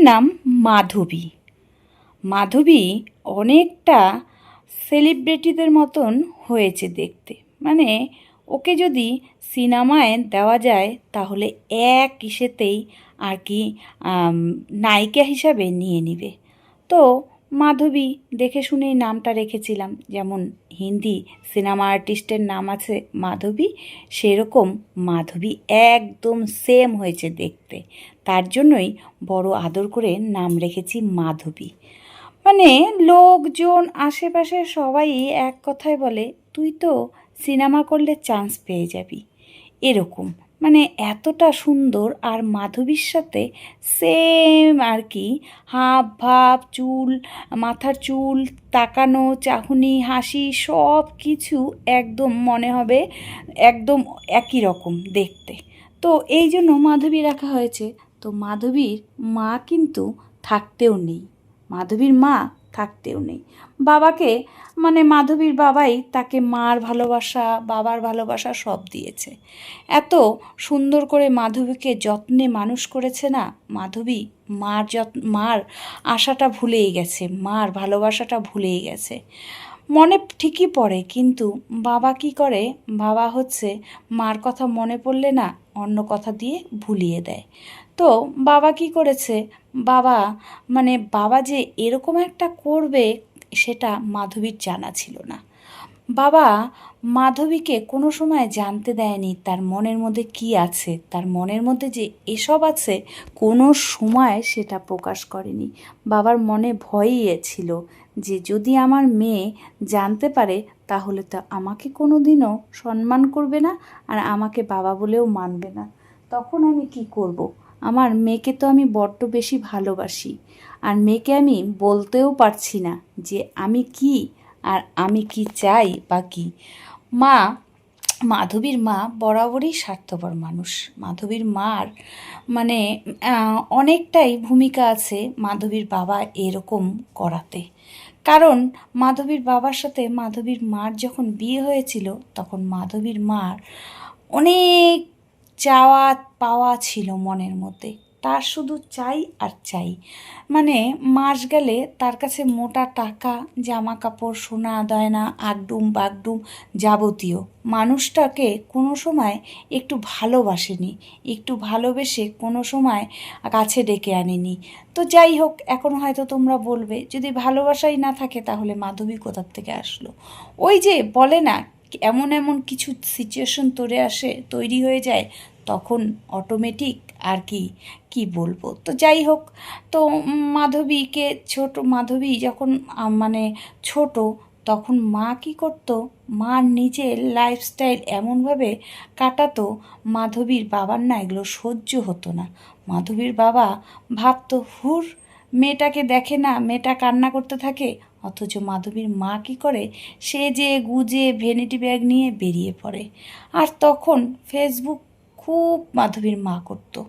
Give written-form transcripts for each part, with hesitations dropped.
নাম মাধবী। মাধবী অনেকটা সেলিব্রিটিদের মতন হয়েছে দেখতে। মানে ওকে যদি সিনেমায় দেওয়া যায় তাহলে এক ইসেতেই আর কি নায়িকা হিসাবে নিয়ে নিবে। তো মাধবী দেখে শুনেই নামটা রেখেছিলাম। যেমন হিন্দি সিনেমা আর্টিস্টের নাম আছে মাধবী, সেরকম মাধবী একদম সেম হয়েছে দেখতে। তার জন্যই বড় আদর করে নাম রেখেছি মাধবী। মানে লোকজন আশেপাশে সবাই এক কথায় বলে, তুই তো সিনেমা করলে চান্স পেয়ে যাবি, এরকম। মানে এতটা সুন্দর, আর মাধবীর সাথে সেম আর কি হাব ভাব, চুল, মাথার চুল, তাকানো, চাহনি, হাসি, সব কিছু একদম মনে হবে একদম একই রকম দেখতে। তো এই জন্য মাধবী রাখা হয়েছে। তো মাধবীর মা কিন্তু থাকতেও নেই, মাধবীর মা থাকতেও নেই। বাবাকে মানে মাধবীর বাবাই তাকে মার ভালোবাসা, বাবার ভালোবাসা সব দিয়েছে। এত সুন্দর করে মাধবীকে যত্নে মানুষ করেছে না, মাধবী মার আশাটা ভুলেই গেছে, মার ভালোবাসাটা ভুলেই গেছে। মনে ঠিকই পড়ে, কিন্তু বাবা কি করে, বাবা হচ্ছে মার কথা মনে পড়লে না অন্য কথা দিয়ে ভুলিয়ে দেয়। তো বাবা কি করেছে, বাবা মানে বাবা যে এরকম একটা করবে সেটা মাধবীর জানা ছিল না। বাবা মাধবীকে কোনো সময় জানতে দেয়নি তার মনের মধ্যে কি আছে, তার মনের মধ্যে যে এসব আছে কোনো সময় সেটা প্রকাশ করেনি। বাবার মনে ভয়ই ছিল যে যদি আমার মেয়ে জানতে পারে তাহলে তো আমাকে কোনো দিনও সম্মান করবে না, আর আমাকে বাবা বলেও মানবে না। তখন আমি কি করব? আমার মেয়েকে তো আমি বড্ড বেশি ভালোবাসি, আর মেয়েকে আমি বলতেও পারছি না যে আমি কি আর আমি কি চাই বা কী। মা মাধবীর মা বরাবরই স্বার্থপর মানুষ। মাধবীর মার মানে অনেকটাই ভূমিকা আছে মাধবীর বাবা এরকম করাতে। কারণ মাধবীর বাবার সাথে মাধবীর মার যখন বিয়ে হয়েছিল তখন মাধবীর মার অনেক চাওয়া পাওয়া ছিল মনের মধ্যে, তার শুধু চাই আর চাই। মানে মাস গেলে তার কাছে মোটা টাকা, জামা কাপড়, সোনা গয়না, আগডুম বাগডুম যাবতীয়। মানুষটাকে কোনো সময় একটু ভালোবাসেনি, একটু ভালোবেসে কোনো সময় কাছে ডেকে আনেনি। তো যাই হোক, এখন হয়তো তোমরা বলবে যদি ভালোবাসাই না থাকে তাহলে মাধবী কোথার থেকে আসলো। ওই যে বলে না, এমন এমন কিছু সিচুয়েশন তৈরি হয়ে যায় তখন অটোমেটিক আর কি কি বলবো। তো যাই হোক, তো মাধবীকে মাধবী যখন মানে ছোট, তখন মা কি করতো, মা নিজের লাইফস্টাইল এমনভাবে কাটাতো, মাধবীর বাবার না এগুলো সহ্য হতো না। মাধবীর বাবা ভাবতো, হুর, মেয়েটাকে দেখে না, মেয়েটা কান্না করতে থাকে। অথচ মাধবীর মা কী করে, সে যে গুজে ভ্যানিটি ব্যাগ নিয়ে বেরিয়ে পড়ে। আর তখন ফেসবুক খুব মাধবীর মা করতো,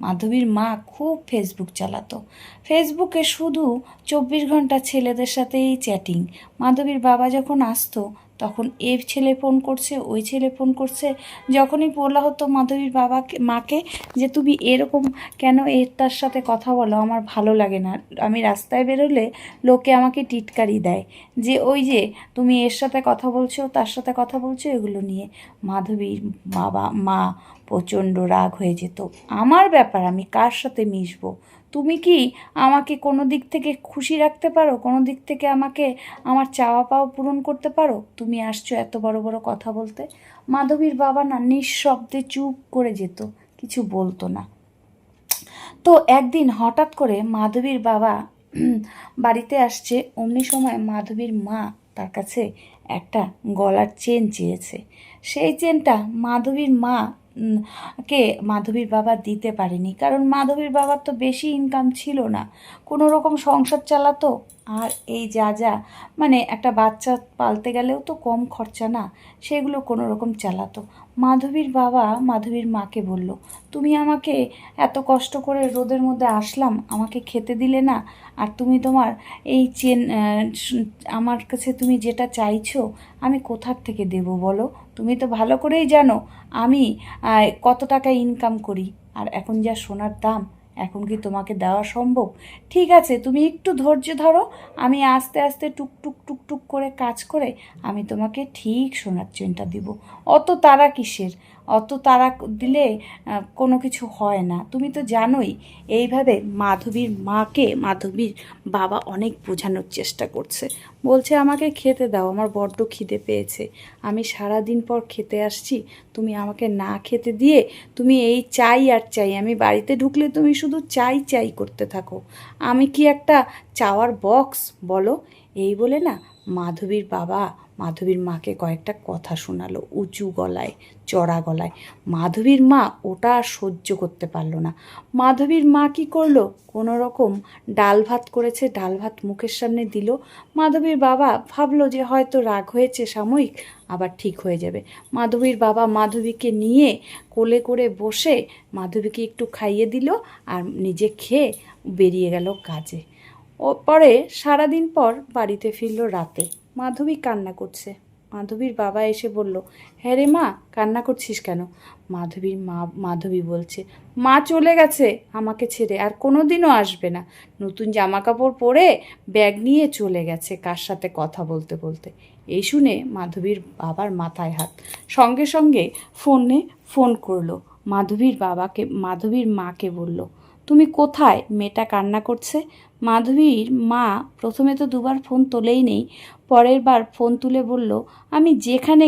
মাধবীর মা খুব ফেসবুক চালাতো। ফেসবুকে শুধু 24 ঘন্টা ছেলেদের সাথেই চ্যাটিং। মাধবীর বাবা যখন আসতো তখন এই ছেলে ফোন করছে, ওই ছেলে ফোন করছে। যখনই বলা হতো মাধবীর মাকে যে তুমি এরকম কেন তার সাথে কথা বলো, আমার ভালো লাগে না, আমি রাস্তায় বেরোলে লোকে আমাকে টিটকারি দেয় যে ওই যে তুমি এর সাথে কথা বলছো, তার সাথে কথা বলছো, এগুলো নিয়ে মাধবীর মা প্রচণ্ড রাগ হয়ে যেত। আমার ব্যাপার, আমি কার সাথে মিশবো? তুমি কি আমাকে কোনো দিক থেকে খুশি রাখতে পারো? কোনো দিক থেকে আমাকে আমার চাওয়া পাওয়া পূরণ করতে পারো? তুমি আসছো এত বড় বড় কথা বলতে। মাধবীর বাবা না নিঃশব্দে চুপ করে যেত, কিছু বলতো না। তো একদিন হঠাৎ করে মাধবীর বাবা বাড়িতে আসছে, অমনি সময় মাধবীর মা তার কাছে একটা গলার চেন চেয়েছে। সেই চেনটা মাধবীর মা কে মাধবীর বাবা দিতে পারেনি, কারণ মাধবীর বাবার তো বেশি ইনকাম ছিল না, কোনো রকম সংসার চালাতো। আর এই যা মানে একটা বাচ্চা পালতে গেলেও তো কম খরচা না, সেগুলো কোনো রকম চালাতো। মাধবীর বাবা মাধবীর মাকে বলল, তুমি আমাকে এত কষ্ট করে রোদের মধ্যে আসলাম, আমাকে খেতে দিলে না, আর তুমি তোমার এই চেন আমার কাছে তুমি যেটা চাইছো আমি কোথার থেকে দেব বলো? তুমি তো ভালো করেই জানো আমি কত টাকা ইনকাম করি, আর এখন যা সোনার দাম, এখন কি তোমাকে দেওয়া সম্ভব? ঠিক আছে, তুমি একটু ধৈর্য ধরো, আমি আস্তে আস্তে টুকটুক টুকটুক করে কাজ করে আমি তোমাকে ঠিক সোনার চেনটা দিব। অত তাড়া কিসের? অত তাড়া দিলে কোনো কিছু হয় না, তুমি তো জানোই। এইভাবে মাধবীর মাকে মাধবীর বাবা অনেক বোঝানোর চেষ্টা করছে। বলছে আমাকে খেতে দাও, আমার বড্ড খিদে পেয়েছে, আমি সারাদিন পর খেতে আসছি, তুমি আমাকে না খেতে দিয়ে তুমি এই চাই আর চাই, আমি বাড়িতে ঢুকলে তুমি শুধু চাই চাই করতে থাকো, আমি কি একটা চাওয়ার বক্স বলো? এই বলে না মাধবীর বাবা মাধবীর মাকে কয়েকটা কথা শোনালো উঁচু গলায়, চড়া গলায়। মাধবীর মা ওটা আর সহ্য করতে পারলো না। মাধবীর মা কী করলো, কোনো রকম ডাল ভাত করেছে, ডাল ভাত মুখের সামনে দিল। মাধবীর বাবা ভাবলো যে হয়তো রাগ হয়েছে সাময়িক, আবার ঠিক হয়ে যাবে। মাধবীর বাবা মাধবীকে নিয়ে কোলে করে বসে মাধবীকে একটু খাইয়ে দিল আর নিজে খেয়ে বেরিয়ে গেল কাজে। ও পরে সারাদিন পর বাড়িতে ফিরল রাতে। মাধবী কান্না করছে। মাধবীর বাবা এসে বলল, হ্যাঁ রে মা, কান্না করছিস কেন? মাধবী বলছে, মা চলে গেছে আমাকে ছেড়ে, আর কোনো দিনও আসবে না। নতুন জামা কাপড় পরে ব্যাগ নিয়ে চলে গেছে কার সাথে কথা বলতে বলতে। এই শুনে মাধবীর বাবার মাথায় হাত। সঙ্গে সঙ্গে ফোন করলো মাধবীর মাকে বলল, তুমি কোথায়? মেয়েটা কান্না করছে। মাধবীর মা প্রথমে তো দুবার ফোন তোলেই নেই, পরের বার ফোন তুলে বলল, আমি যেখানে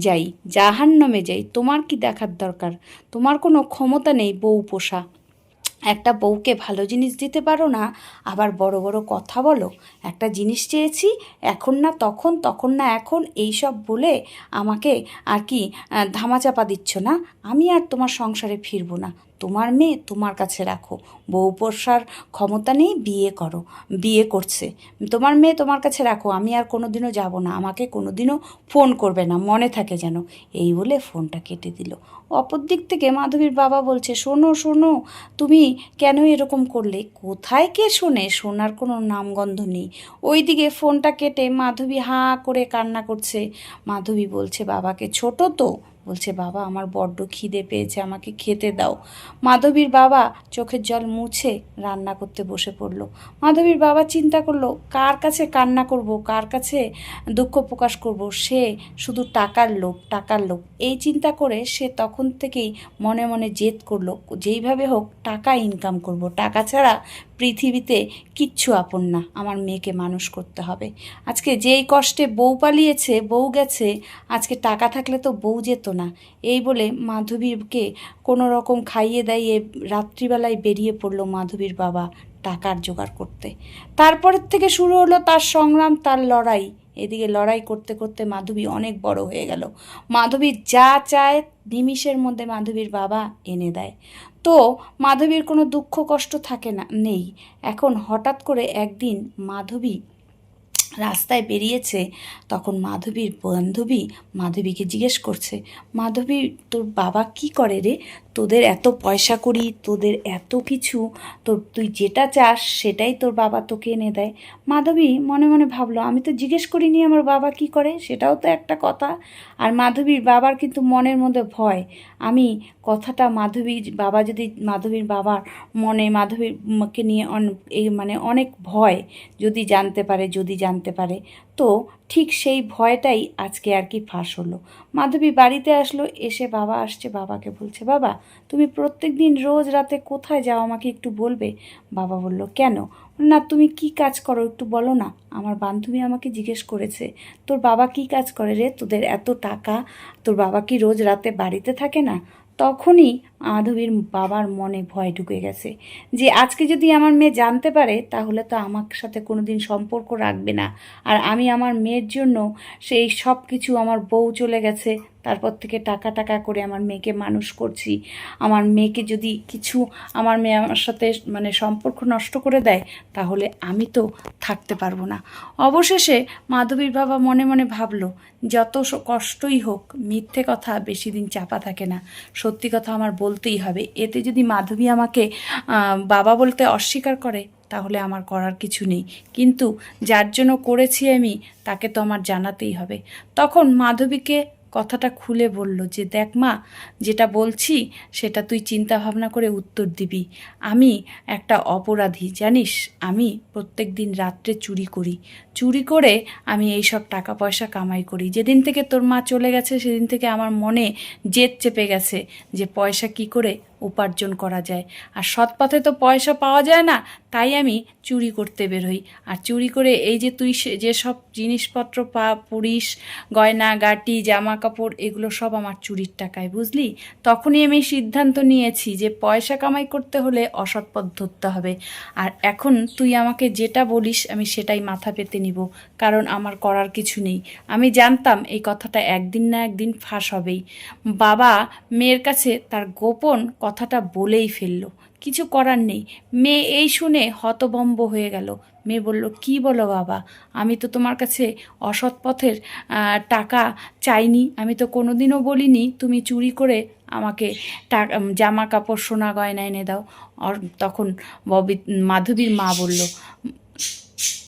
যাই, জাহান্নামে যাই, তোমার কি দেখার দরকার? তোমার কোনো ক্ষমতা নেই বউ পোষা, একটা বউকে ভালো জিনিস দিতে পারো না, আবার বড় বড় কথা বলো। একটা জিনিস চেয়েছি, এখন না তখন, তখন না এখন, এই সব বলে আমাকে আর কি ধামাচাপা দিচ্ছ না? আমি আর তোমার সংসারে ফিরবো না, তোমার মেয়ে তোমার কাছে রাখো, বউ পোষার ক্ষমতা নেই, বিয়ে করছে, তোমার মেয়ে তোমার কাছে রাখো, আমি আর কোনোদিনও যাব না, আমাকে কোনোদিনও ফোন করবে না, মনে থাকে যেন। এই বলে ফোনটা কেটে দিল। অপর দিক থেকে মাধবীর বাবা বলছে, শোনো শোনো, তুমি কেন এরকম করলে? কোথায় কে শোনে? শোনার কোনো নামগন্ধ নেই। ওইদিকে ফোনটা কেটে মাধবী হাঁ করে কান্না করছে। মাধবী বলছে বাবাকে, ছোট তো, বলছে বাবা আমার বড্ড খিদে পেয়েছে, আমাকে খেতে দাও। মাধবীর বাবা চোখের জল মুছে রান্না করতে বসে পড়ল। মাধবীর বাবা চিন্তা করলো, কার কাছে কান্না করব, কার কাছে দুঃখ প্রকাশ করব? সে শুধু টাকার লোভ। এই চিন্তা করে সে তখন থেকেই মনে মনে জেদ করলো, যেইভাবে হোক টাকা ইনকাম করব, টাকা ছাড়া পৃথিবীতে কিচ্ছু আপন না, আমার মেয়েকে মানুষ করতে হবে। আজকে যেই কষ্টে বউ পালিয়েছে, বউ গেছে, আজকে টাকা থাকলে তো বউ যেত না। এই বলে মাধবীকে কোনো রকম খাইয়ে দাইয়ে রাত্রিবেলায় বেরিয়ে পড়লো মাধবীর বাবা টাকার জোগাড় করতে। তারপরের থেকে শুরু হলো তার সংগ্রাম, তার লড়াই। এদিকে লড়াই করতে করতে মাধবী অনেক বড় হয়ে গেল। মাধবী যা চায় নিমিষের মধ্যে মাধবীর বাবা এনে দেয়। তো মাধবীর কোনো দুঃখ কষ্ট থাকে না, নেই। এখন হঠাৎ করে একদিন মাধবী রাস্তায় বেরিয়েছে, তখন মাধবীর বান্ধবী মাধবীকে জিজ্ঞেস করছে, মাধবী তোর বাবা কি করে রে? তোদের এত পয়সা করি, তোদের এত কিছু, তুই যেটা চাস সেটাই তোর বাবা তোকে এনে দেয়। মাধবী মনে মনে ভাবলো, আমি তো জিজ্ঞেস করিনি আমার বাবা কি করে, সেটাও তো একটা কথা। আর মাধবীর বাবার কিন্তু মনের মধ্যে ভয়, আমি কথাটা মাধবীর বাবার মনে মাধবীরকে নিয়ে অনেক ভয়, যদি জানতে পারে তো ঠিক সেই ভয়টাই আজকে আর কি ফাঁস হলো। মাধবী বাড়িতে আসলো, এসে বাবা আসছে, বাবাকে বলছে, বাবা তুমি প্রত্যেক দিন রোজ রাতে কোথায় যাও আমাকে একটু বলবে? বাবা বলল, কেন? না তুমি কি কাজ করো একটু বলো না, আমার বান্ধবী আমাকে জিজ্ঞেস করেছে তোর বাবা কি কাজ করে রে, তোদের এত টাকা, তোর বাবা কি রোজ রাতে বাড়িতে থাকে না? তখনই মাধবীর বাবার মনে ভয় ঢুকে গেছে যে আজকে যদি আমার মেয়ে জানতে পারে তাহলে তো আমার সাথে কোনো দিন সম্পর্ক রাখবে না। আর আমি আমার মেয়ের জন্য সেই সব কিছু, আমার বউ চলে গেছে, তারপর থেকে টাকা টাকা করে আমার মেয়েকে মানুষ করছি, আমার মেয়েকে যদি কিছু আমার মেয়ে আমার সাথে সম্পর্ক নষ্ট করে দেয় তাহলে আমি তো থাকতে পারবো না। অবশেষে মাধবীর বাবা মনে মনে ভাবলো, যত কষ্টই হোক মিথ্যে কথা বেশি দিন চাপা থাকে না, সত্যি কথা আমার বলতেই হবে। এতে যদি মাধবী আমাকে বাবা বলতে অস্বীকার করে তাহলে আমার করার কিছু নেই, কিন্তু যার জন্য করেছি আমি তাকে তো আমার জানাতেই হবে। তখন মাধবীকে কথাটা খুলে বলল যে দেখ মা, যেটা বলছি সেটা তুই চিন্তা ভাবনা করে উত্তর দিবি। আমি একটা অপরাধী জানিস, আমি প্রত্যেক দিন রাত্রে চুরি করি, চুরি করে আমি এই সব টাকা পয়সা কামাই করি। যেদিন থেকে তোর মা চলে গেছে সেদিন থেকে আমার মনে জেদ চেপে গেছে যে পয়সা কি করে উপার্জন করা যায়, আর সৎ পথে তো পয়সা পাওয়া যায় না, তাই আমি চুরি করতে বেরোই। আর চুরি করে এই যে তুই যেসব জিনিসপত্র পরিস, গয়না গাটি জামা কাপড়, এগুলো সব আমার চুরির টাকায়, বুঝলি? তখনই আমি সিদ্ধান্ত নিয়েছি যে পয়সা কামাই করতে হলে অসৎ পথ ধরতে হবে। আর এখন তুই আমাকে যেটা বলিস আমি সেটাই মাথা পেতে নিব, কারণ আমার করার কিছু নেই। আমি জানতাম এই কথাটা একদিন না একদিন ফাঁস হবেই। বাবা মেয়ের কাছে তার গোপন কথাটা বলেই ফেললো, কিছু করার নেই। মেয়ে এই শুনে হতভম্ব হয়ে গেল। মেয়ে বলল, কি বলো বাবা, আমি তো তোমার কাছে অসৎ পথের টাকা চাইনি, আমি তো কোনোদিনও বলিনি তুমি চুরি করে আমাকে টাকা জামা কাপড় সোনা গয়না এনে দাও। আর তখন মাধবীর মা বলল,